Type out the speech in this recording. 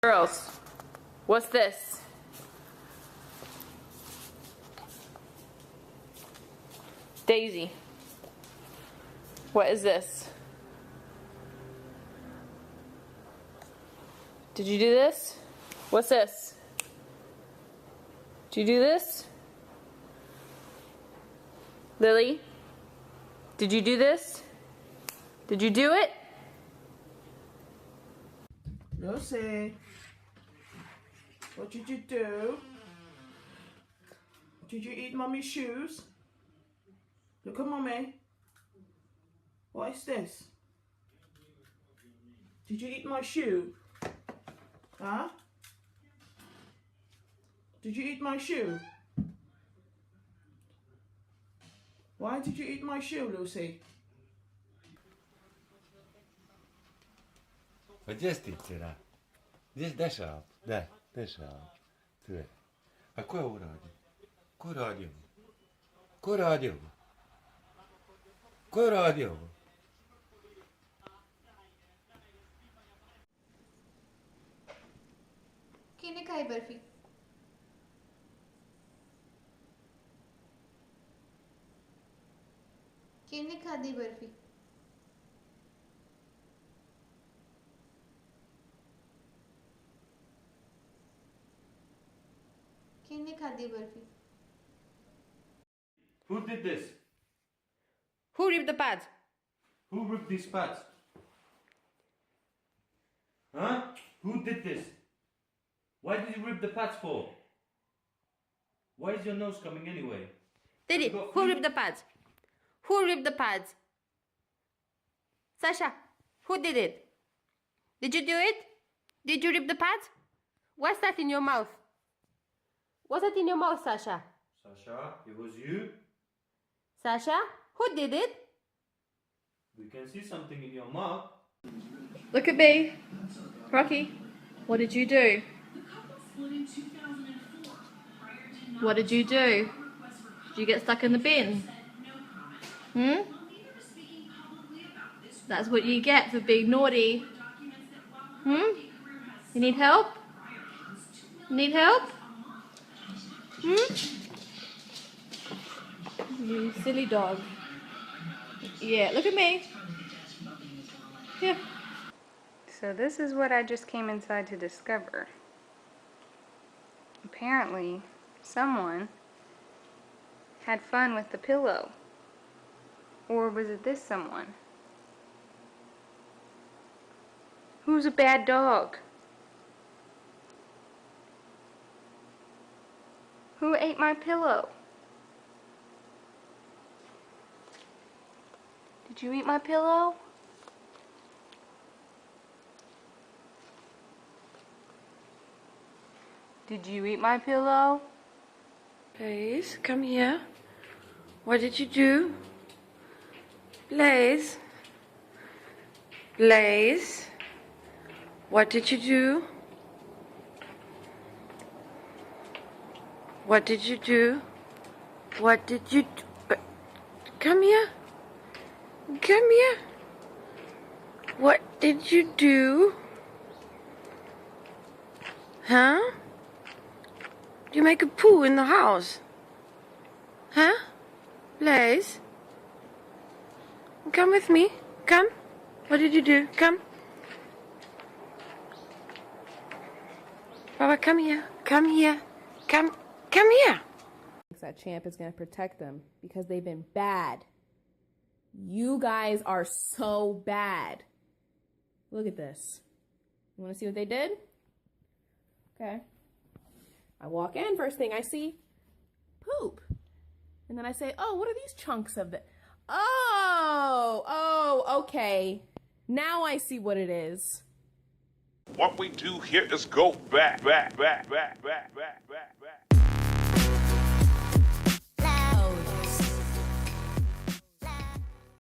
Girls, what's this? Daisy, what is this? Did you do this? What's this? Did you do this? Lily, did you do this? Did you do it? Lucy, what did you do? Did you eat Mummy's shoes? Look at Mummy. What is this? Did you eat my shoe? Huh? Did you eat my shoe? Why did you eat my shoe, Lucy? Где стикера? Здесь дышал. Да, дышал. Ты. Какой уродин? Куродил. Куродил. Куродил. किने खाई बर्फी? किने खादी बर्फी? किने khadi barfi? Who did this? Who ripped the pads? Who ripped these pads? Huh? Who did this? Why did you rip the pads for? Why is your nose coming anyway? Did it? Who ripped the pads? Who ripped the pads? Sasha, who did it? Did you do it? Did you rip the pads? What's that in your mouth? What's that in your mouth, Sasha? Sasha, it was you. Sasha, who did it? We can see something in your mouth. Look at me. Rocky, what did you do? What did you do? Did you get stuck in the bin? Hmm? That's what you get for being naughty. Hmm? You need help? Need help? Hmm? You silly dog. Yeah, look at me. Yeah. So this is what I just came inside to discover. Apparently, someone had fun with the pillow. Or was it this someone? Who's a bad dog? Who ate my pillow? Did you eat my pillow? Did you eat my pillow? Blaze, come here. What did you do? Blaze? Blaze? What did you do? What did you do? What did you do? Come here. Come here. What did you do? Huh? You make a poo in the house? Huh? Blaze? Come with me. Come. What did you do? Come. Baba, come here. Come here. Come here. That champ is going to protect them because they've been bad. You guys are so bad. Look at this. You want to see what they did? Okay. I walk in, first thing I see, poop. And then I say, oh, what are these chunks of it? Oh, okay. Now I see what it is. What we do here is go back.